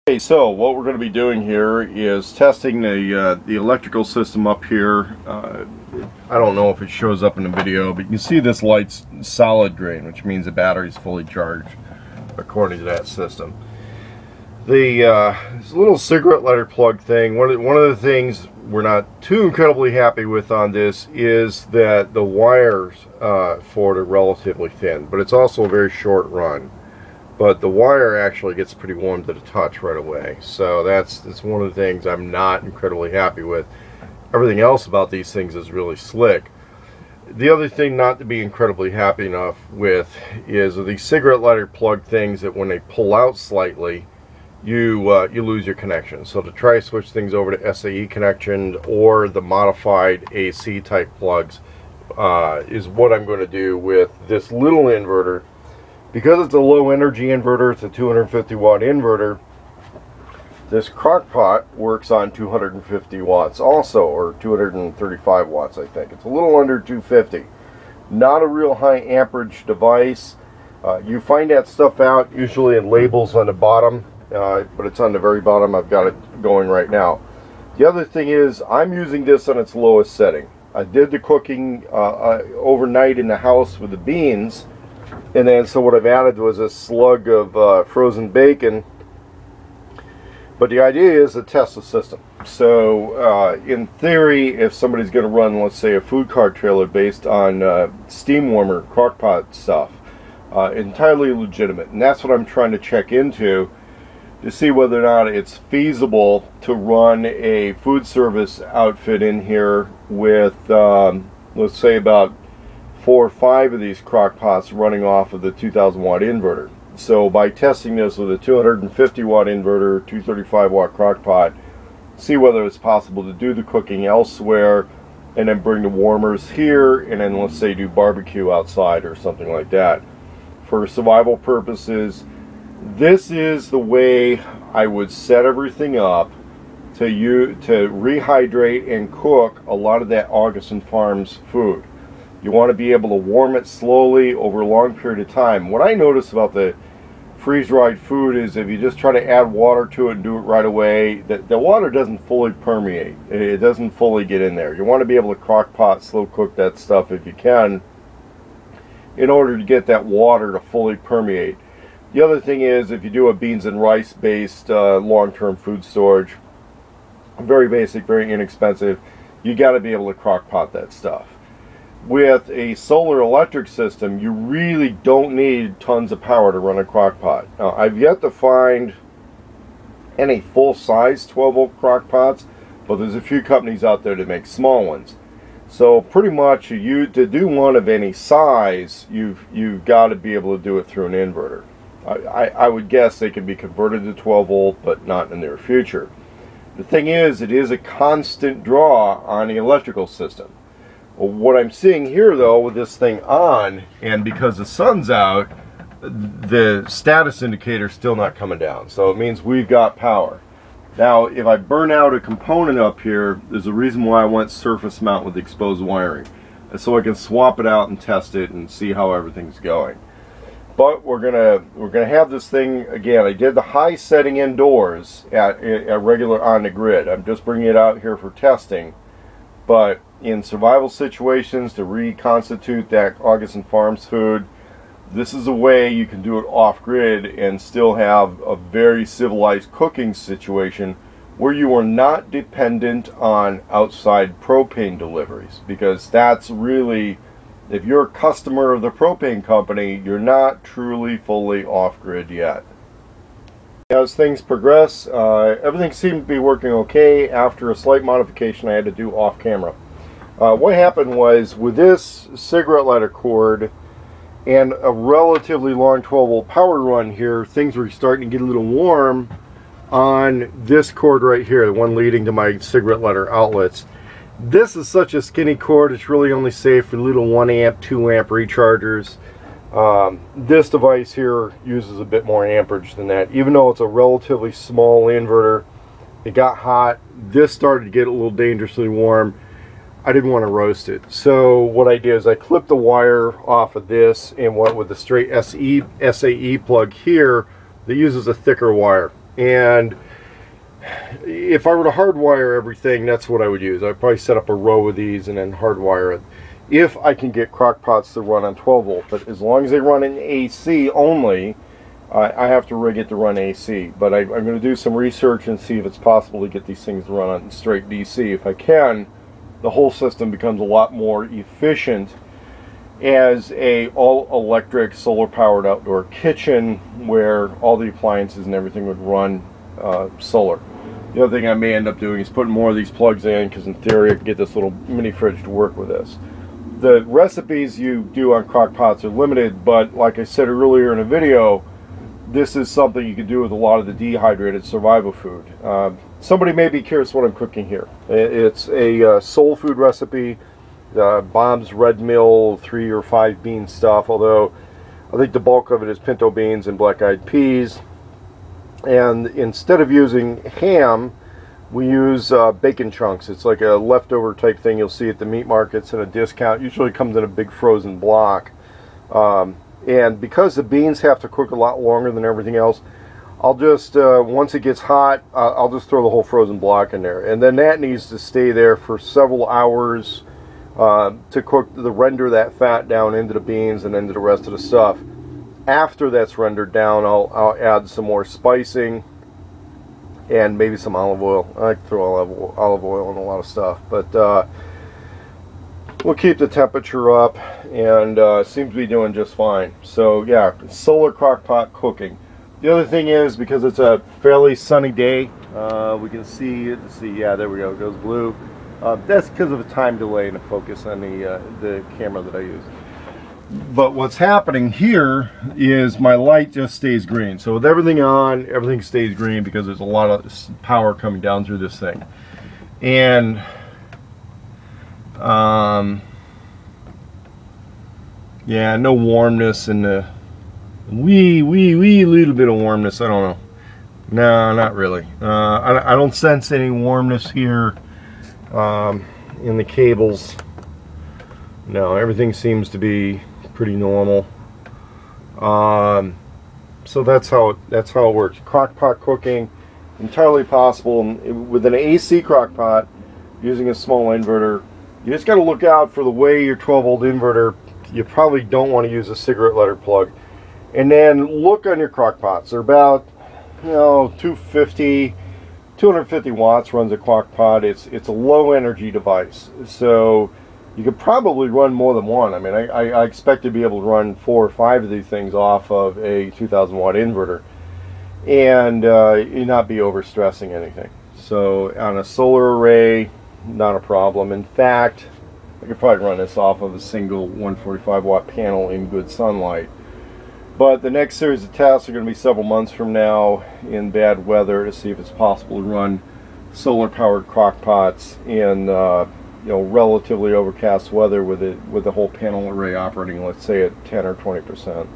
Okay, so what we're going to be doing here is testing the electrical system up here. I don't know if it shows up in the video, but you can see this light's solid green, which means the battery's fully charged according to that system. This little cigarette lighter plug thing, one of the things we're not too incredibly happy with on this is that the wires for it are relatively thin, but it's also a very short run. But the wire actually gets pretty warm to the touch right away. So that's one of the things I'm not incredibly happy with. Everything else about these things is really slick. The other thing not to be incredibly happy enough with is these cigarette lighter plug things that when they pull out slightly, you lose your connection. So to try to switch things over to SAE connection or the modified AC type plugs is what I'm going to do with this little inverter. Because it's a low energy inverter, it's a 250 watt inverter, this crock pot works on 250 watts also, or 235 watts I think. It's a little under 250. Not a real high amperage device. You find that stuff out usually in labels on the bottom, but it's on the very bottom. I've got it going right now. The other thing is I'm using this on its lowest setting. I did the cooking overnight in the house with the beans. And then, so what I've added was a slug of frozen bacon. But the idea is to test the system. So, in theory, if somebody's going to run, let's say, a food cart trailer based on steam warmer, crock pot stuff, entirely legitimate. And that's what I'm trying to check into to see whether or not it's feasible to run a food service outfit in here with, let's say, about 4 or 5 of these crock pots running off of the 2000 watt inverter. So by testing this with a 250 watt inverter, 235 watt crock pot, see whether it's possible to do the cooking elsewhere and then bring the warmers here and then let's say do barbecue outside or something like that. For survival purposes, this is the way I would set everything up to rehydrate and cook a lot of that Augustin Farms food. You want to be able to warm it slowly over a long period of time. What I notice about the freeze-dried food is if you just try to add water to it and do it right away, the water doesn't fully permeate. It doesn't fully get in there. You want to be able to crock pot, slow cook that stuff if you can in order to get that water to fully permeate. The other thing is if you do a beans and rice based long-term food storage, very basic, very inexpensive, you got to be able to crock pot that stuff. With a solar electric system, you really don't need tons of power to run a crock pot. Now, I've yet to find any full-size 12-volt crock pots, but there's a few companies out there that make small ones. So pretty much, to do one of any size, you've got to be able to do it through an inverter. I would guess they can be converted to 12-volt, but not in the near future. The thing is, it is a constant draw on the electrical system. What I'm seeing here though with this thing on, and because the sun's out, the status indicator is still not coming down. So it means we've got power. Now if I burn out a component up here, there's a reason why I went surface mount with exposed wiring. So I can swap it out and test it and see how everything's going. But we're gonna have this thing again. I did the high setting indoors at regular on the grid. I'm just bringing it out here for testing. But in survival situations, to reconstitute that Augustin Farms food, this is a way you can do it off-grid and still have a very civilized cooking situation where you are not dependent on outside propane deliveries. Because that's really, if you're a customer of the propane company, you're not truly fully off-grid yet. As things progress, everything seemed to be working okay. After a slight modification I had to do off camera. What happened was with this cigarette lighter cord and a relatively long 12-volt power run here, things were starting to get a little warm on this cord right here, the one leading to my cigarette lighter outlets. This is such a skinny cord, it's really only safe for little 1 amp, 2 amp rechargers. This device here uses a bit more amperage than that. Even though it's a relatively small inverter, it got hot. This started to get a little dangerously warm. I didn't want to roast it. So what I did is I clipped the wire off of this and went with the straight SAE plug here that uses a thicker wire. And if I were to hardwire everything, that's what I would use. I'd probably set up a row of these and then hardwire it. If I can get crock pots to run on 12 volt, but as long as they run in AC only, I have to rig it to run AC. But I'm going to do some research and see if it's possible to get these things to run on straight DC. If I can, the whole system becomes a lot more efficient as a all-electric, solar-powered outdoor kitchen where all the appliances and everything would run solar. The other thing I may end up doing is putting more of these plugs in, because in theory I can get this little mini fridge to work with this. The recipes you do on crock pots are limited, but like I said earlier in a video, this is something you can do with a lot of the dehydrated survival food. Somebody may be curious what I'm cooking here. It's a soul food recipe, Bob's Red Mill 3 or 5 bean stuff, although I think the bulk of it is pinto beans and black-eyed peas. And instead of using ham, we use bacon chunks. It's like a leftover type thing you'll see at the meat markets at a discount. Usually comes in a big frozen block. And because the beans have to cook a lot longer than everything else, I'll just, once it gets hot, I'll just throw the whole frozen block in there. And then that needs to stay there for several hours to cook, to render that fat down into the beans and into the rest of the stuff. After that's rendered down, I'll add some more spicing and maybe some olive oil. I like to throw olive oil in a lot of stuff, but we'll keep the temperature up, and seems to be doing just fine. So yeah, solar crock pot cooking. The other thing is, because it's a fairly sunny day, we can see it. Yeah, there we go. It goes blue. That's because of a time delay in the focus on the camera that I use. But what's happening here is my light just stays green. So with everything on, everything stays green because there's a lot of power coming down through this thing. And yeah, no warmness in the wee little bit of warmness. I don't know. No, not really. I don't sense any warmness here in the cables. No, everything seems to be pretty normal. So that's how it works. Crock pot cooking, entirely possible with an AC crock pot using a small inverter. You just got to look out for the way your 12-volt inverter. You probably don't want to use a cigarette lighter plug. And then look on your crock pots. They're about 250 watts runs a crock pot. It's a low energy device, so you could probably run more than one. I mean, I expect to be able to run 4 or 5 of these things off of a 2,000 watt inverter and not be overstressing anything. So on a solar array, not a problem. In fact, I could probably run this off of a single 145 watt panel in good sunlight. But the next series of tests are going to be several months from now in bad weather to see if it's possible to run solar powered crock pots in relatively overcast weather with the whole panel array operating, let's say, at 10 or 20%.